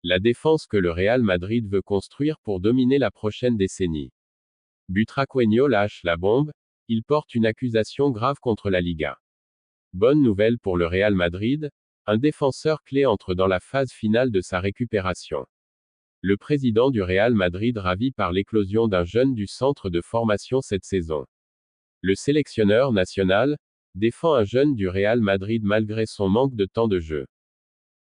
La défense que le Real Madrid veut construire pour dominer la prochaine décennie. Butragueño lâche la bombe, il porte une accusation grave contre la Liga. Bonne nouvelle pour le Real Madrid, un défenseur clé entre dans la phase finale de sa récupération. Le président du Real Madrid ravi par l'éclosion d'un jeune du centre de formation cette saison. Le sélectionneur national défend un jeune du Real Madrid malgré son manque de temps de jeu.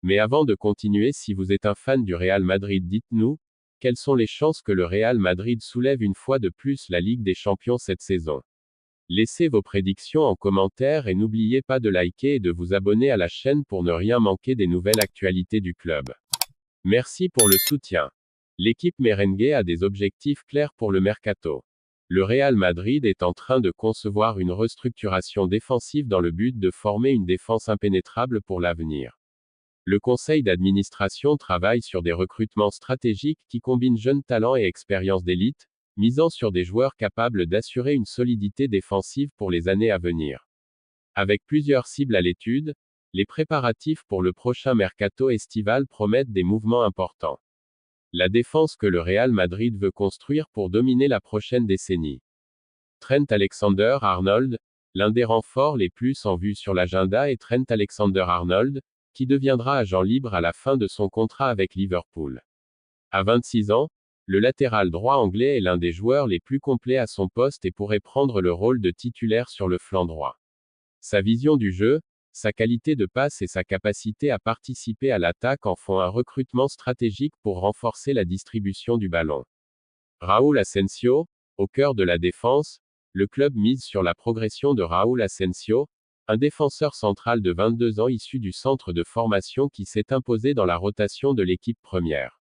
Mais avant de continuer, si vous êtes un fan du Real Madrid, dites-nous, quelles sont les chances que le Real Madrid soulève une fois de plus la Ligue des Champions cette saison? Laissez vos prédictions en commentaire et n'oubliez pas de liker et de vous abonner à la chaîne pour ne rien manquer des nouvelles actualités du club. Merci pour le soutien. L'équipe merengue a des objectifs clairs pour le mercato. Le Real Madrid est en train de concevoir une restructuration défensive dans le but de former une défense impénétrable pour l'avenir. Le conseil d'administration travaille sur des recrutements stratégiques qui combinent jeunes talents et expérience d'élite, misant sur des joueurs capables d'assurer une solidité défensive pour les années à venir. Avec plusieurs cibles à l'étude, les préparatifs pour le prochain mercato estival promettent des mouvements importants. La défense que le Real Madrid veut construire pour dominer la prochaine décennie. Trent Alexander-Arnold, l'un des renforts les plus en vue sur l'agenda est Trent Alexander-Arnold, qui deviendra agent libre à la fin de son contrat avec Liverpool. À 26 ans, le latéral droit anglais est l'un des joueurs les plus complets à son poste et pourrait prendre le rôle de titulaire sur le flanc droit. Sa vision du jeu, sa qualité de passe et sa capacité à participer à l'attaque en font un recrutement stratégique pour renforcer la distribution du ballon. Raúl Asensio, au cœur de la défense, le club mise sur la progression de Raúl Asensio, un défenseur central de 22 ans issu du centre de formation qui s'est imposé dans la rotation de l'équipe première.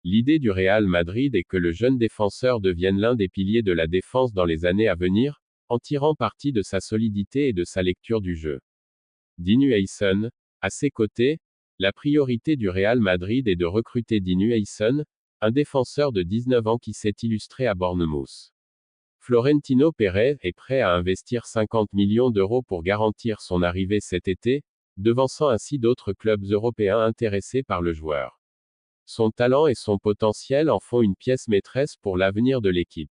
L'idée du Real Madrid est que le jeune défenseur devienne l'un des piliers de la défense dans les années à venir, en tirant parti de sa solidité et de sa lecture du jeu. Dinu Ayson, à ses côtés, la priorité du Real Madrid est de recruter Dinu Ayson, un défenseur de 19 ans qui s'est illustré à Bournemouth. Florentino Pérez est prêt à investir 50 millions d'euros pour garantir son arrivée cet été, devançant ainsi d'autres clubs européens intéressés par le joueur. Son talent et son potentiel en font une pièce maîtresse pour l'avenir de l'équipe.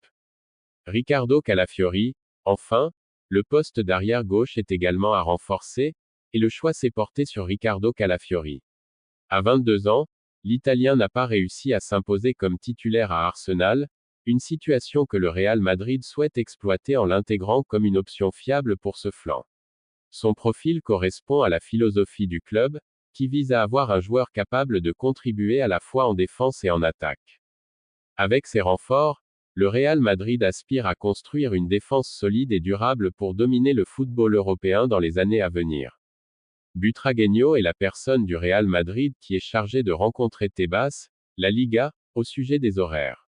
Ricardo Calafiori, enfin, le poste d'arrière gauche est également à renforcer, et le choix s'est porté sur Ricardo Calafiori. À 22 ans, l'Italien n'a pas réussi à s'imposer comme titulaire à Arsenal, une situation que le Real Madrid souhaite exploiter en l'intégrant comme une option fiable pour ce flanc. Son profil correspond à la philosophie du club, qui vise à avoir un joueur capable de contribuer à la fois en défense et en attaque. Avec ses renforts, le Real Madrid aspire à construire une défense solide et durable pour dominer le football européen dans les années à venir. Butragueño est la personne du Real Madrid qui est chargée de rencontrer Tebas, la Liga, au sujet des horaires.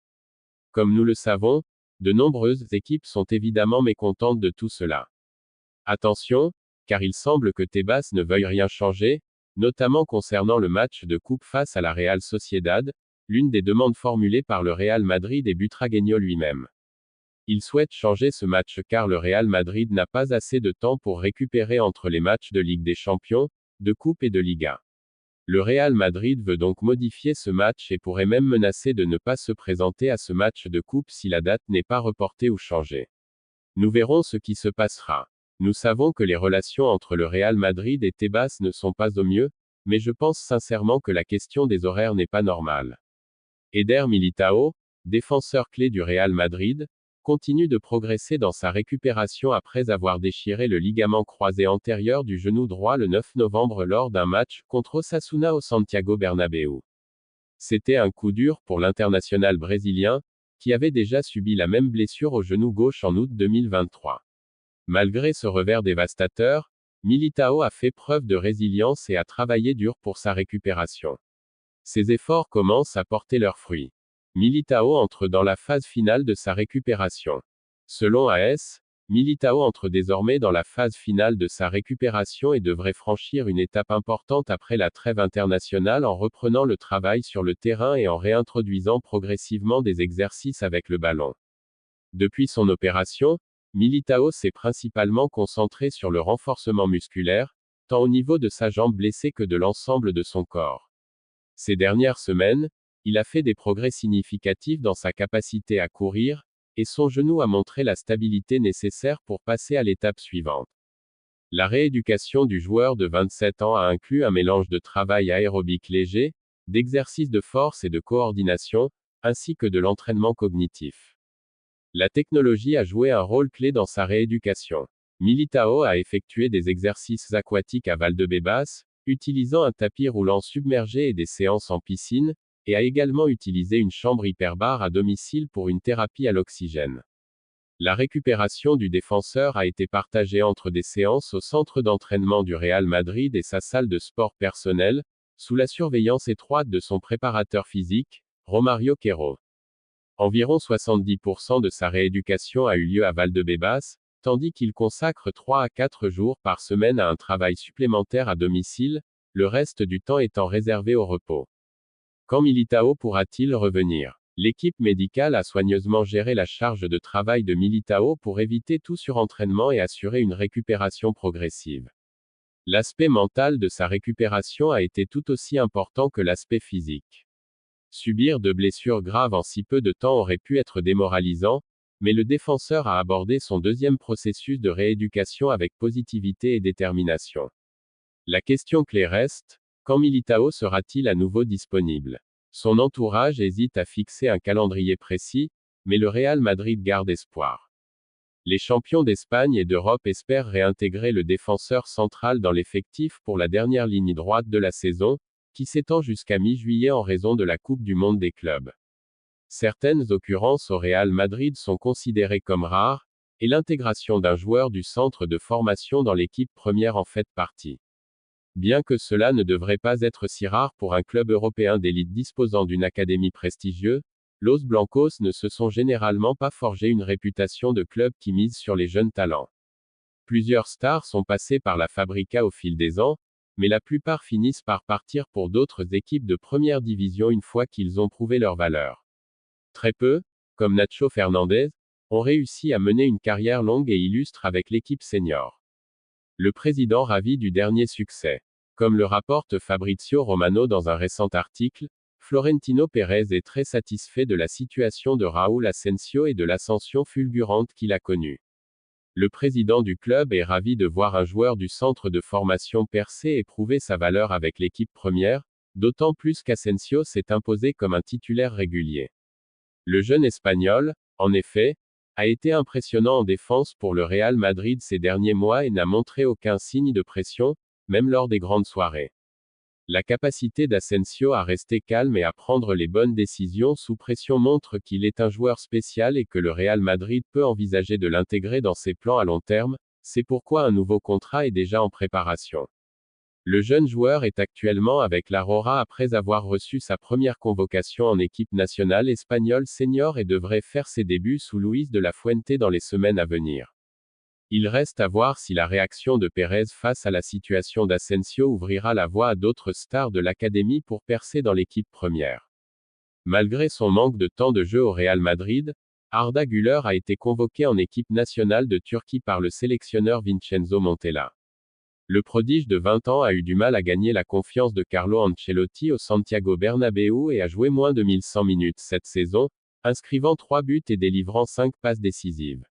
Comme nous le savons, de nombreuses équipes sont évidemment mécontentes de tout cela. Attention, car il semble que Tebas ne veuille rien changer, notamment concernant le match de coupe face à la Real Sociedad, l'une des demandes formulées par le Real Madrid et Butragueño lui-même. Il souhaite changer ce match car le Real Madrid n'a pas assez de temps pour récupérer entre les matchs de Ligue des Champions, de Coupe et de Liga. Le Real Madrid veut donc modifier ce match et pourrait même menacer de ne pas se présenter à ce match de coupe si la date n'est pas reportée ou changée. Nous verrons ce qui se passera. Nous savons que les relations entre le Real Madrid et Tebas ne sont pas au mieux, mais je pense sincèrement que la question des horaires n'est pas normale. Eder Militao, défenseur clé du Real Madrid, continue de progresser dans sa récupération après avoir déchiré le ligament croisé antérieur du genou droit le 9 novembre lors d'un match contre Osasuna au Santiago Bernabéu. C'était un coup dur pour l'international brésilien, qui avait déjà subi la même blessure au genou gauche en août 2023. Malgré ce revers dévastateur, Militao a fait preuve de résilience et a travaillé dur pour sa récupération. Ses efforts commencent à porter leurs fruits. Militao entre dans la phase finale de sa récupération. Selon AS, Militao entre désormais dans la phase finale de sa récupération et devrait franchir une étape importante après la trêve internationale en reprenant le travail sur le terrain et en réintroduisant progressivement des exercices avec le ballon. Depuis son opération, Militao s'est principalement concentré sur le renforcement musculaire, tant au niveau de sa jambe blessée que de l'ensemble de son corps. Ces dernières semaines, il a fait des progrès significatifs dans sa capacité à courir, et son genou a montré la stabilité nécessaire pour passer à l'étape suivante. La rééducation du joueur de 27 ans a inclus un mélange de travail aérobique léger, d'exercices de force et de coordination, ainsi que de l'entraînement cognitif. La technologie a joué un rôle clé dans sa rééducation. Militao a effectué des exercices aquatiques à Valdebebas, utilisant un tapis roulant submergé et des séances en piscine, et a également utilisé une chambre hyperbare à domicile pour une thérapie à l'oxygène. La récupération du défenseur a été partagée entre des séances au centre d'entraînement du Real Madrid et sa salle de sport personnel, sous la surveillance étroite de son préparateur physique, Romario Quero. Environ 70% de sa rééducation a eu lieu à Valdebebas, tandis qu'il consacre 3 à 4 jours par semaine à un travail supplémentaire à domicile, le reste du temps étant réservé au repos. Quand Militao pourra-t-il revenir? L'équipe médicale a soigneusement géré la charge de travail de Militao pour éviter tout surentraînement et assurer une récupération progressive. L'aspect mental de sa récupération a été tout aussi important que l'aspect physique. Subir de blessures graves en si peu de temps aurait pu être démoralisant, mais le défenseur a abordé son deuxième processus de rééducation avec positivité et détermination. La question clé reste, quand Militao sera-t-il à nouveau disponible? Son entourage hésite à fixer un calendrier précis, mais le Real Madrid garde espoir. Les champions d'Espagne et d'Europe espèrent réintégrer le défenseur central dans l'effectif pour la dernière ligne droite de la saison, qui s'étend jusqu'à mi-juillet en raison de la Coupe du Monde des clubs. Certaines occurrences au Real Madrid sont considérées comme rares, et l'intégration d'un joueur du centre de formation dans l'équipe première en fait partie. Bien que cela ne devrait pas être si rare pour un club européen d'élite disposant d'une académie prestigieuse, Los Blancos ne se sont généralement pas forgé une réputation de club qui mise sur les jeunes talents. Plusieurs stars sont passées par la Fabrica au fil des ans, mais la plupart finissent par partir pour d'autres équipes de première division une fois qu'ils ont prouvé leur valeur. Très peu, comme Nacho Fernandez, ont réussi à mener une carrière longue et illustre avec l'équipe senior. Le président ravi du dernier succès. Comme le rapporte Fabrizio Romano dans un récent article, Florentino Pérez est très satisfait de la situation de Raúl Asensio et de l'ascension fulgurante qu'il a connue. Le président du club est ravi de voir un joueur du centre de formation percer et prouver sa valeur avec l'équipe première, d'autant plus qu'Asensio s'est imposé comme un titulaire régulier. Le jeune Espagnol, en effet, a été impressionnant en défense pour le Real Madrid ces derniers mois et n'a montré aucun signe de pression, même lors des grandes soirées. La capacité d'Asensio à rester calme et à prendre les bonnes décisions sous pression montre qu'il est un joueur spécial et que le Real Madrid peut envisager de l'intégrer dans ses plans à long terme, c'est pourquoi un nouveau contrat est déjà en préparation. Le jeune joueur est actuellement avec l'Aurora après avoir reçu sa première convocation en équipe nationale espagnole senior et devrait faire ses débuts sous Luis de la Fuente dans les semaines à venir. Il reste à voir si la réaction de Pérez face à la situation d'Asensio ouvrira la voie à d'autres stars de l'académie pour percer dans l'équipe première. Malgré son manque de temps de jeu au Real Madrid, Arda Güler a été convoqué en équipe nationale de Turquie par le sélectionneur Vincenzo Montella. Le prodige de 20 ans a eu du mal à gagner la confiance de Carlo Ancelotti au Santiago Bernabéu et a joué moins de 1100 minutes cette saison, inscrivant 3 buts et délivrant 5 passes décisives.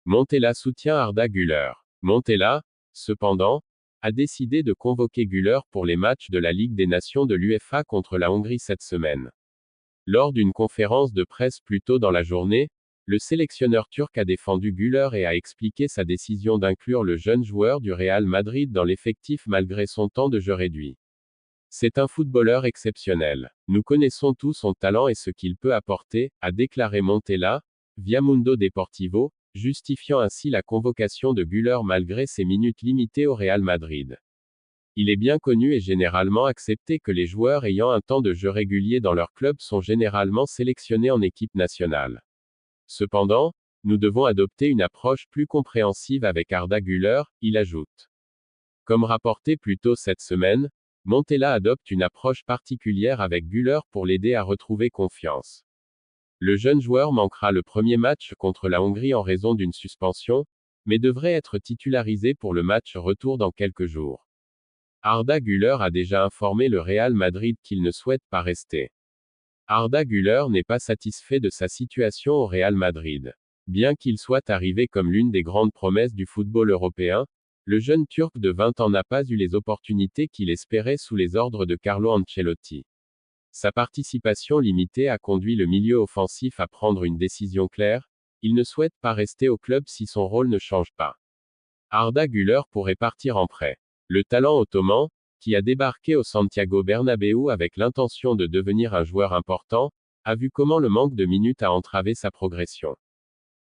Montella soutient Arda Güler. Montella, cependant, a décidé de convoquer Güler pour les matchs de la Ligue des Nations de l'UEFA contre la Hongrie cette semaine. Lors d'une conférence de presse plus tôt dans la journée, le sélectionneur turc a défendu Güler et a expliqué sa décision d'inclure le jeune joueur du Real Madrid dans l'effectif malgré son temps de jeu réduit. C'est un footballeur exceptionnel. Nous connaissons tous son talent et ce qu'il peut apporter, a déclaré Montella, via Mundo Deportivo, justifiant ainsi la convocation de Güler malgré ses minutes limitées au Real Madrid. Il est bien connu et généralement accepté que les joueurs ayant un temps de jeu régulier dans leur club sont généralement sélectionnés en équipe nationale. Cependant, nous devons adopter une approche plus compréhensive avec Arda Güler, il ajoute. Comme rapporté plus tôt cette semaine, Montella adopte une approche particulière avec Güler pour l'aider à retrouver confiance. Le jeune joueur manquera le premier match contre la Hongrie en raison d'une suspension, mais devrait être titularisé pour le match retour dans quelques jours. Arda Güler a déjà informé le Real Madrid qu'il ne souhaite pas rester. Arda Güler n'est pas satisfait de sa situation au Real Madrid. Bien qu'il soit arrivé comme l'une des grandes promesses du football européen, le jeune Turc de 20 ans n'a pas eu les opportunités qu'il espérait sous les ordres de Carlo Ancelotti. Sa participation limitée a conduit le milieu offensif à prendre une décision claire: il ne souhaite pas rester au club si son rôle ne change pas. Arda Güler pourrait partir en prêt. Le talent ottoman, qui a débarqué au Santiago Bernabéu avec l'intention de devenir un joueur important, a vu comment le manque de minutes a entravé sa progression.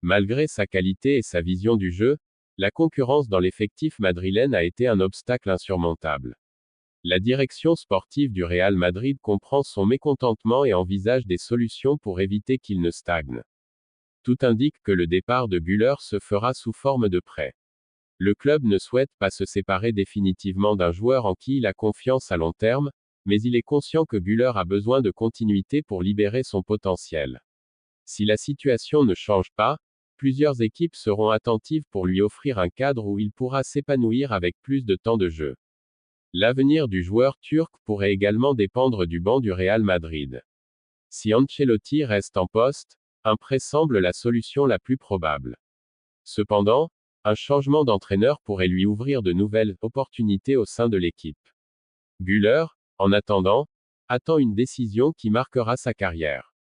Malgré sa qualité et sa vision du jeu, la concurrence dans l'effectif madrilène a été un obstacle insurmontable. La direction sportive du Real Madrid comprend son mécontentement et envisage des solutions pour éviter qu'il ne stagne. Tout indique que le départ de Güler se fera sous forme de prêt. Le club ne souhaite pas se séparer définitivement d'un joueur en qui il a confiance à long terme, mais il est conscient que Güler a besoin de continuité pour libérer son potentiel. Si la situation ne change pas, plusieurs équipes seront attentives pour lui offrir un cadre où il pourra s'épanouir avec plus de temps de jeu. L'avenir du joueur turc pourrait également dépendre du banc du Real Madrid. Si Ancelotti reste en poste, un prêt semble la solution la plus probable. Cependant, un changement d'entraîneur pourrait lui ouvrir de nouvelles opportunités au sein de l'équipe. Güler, en attendant, attend une décision qui marquera sa carrière.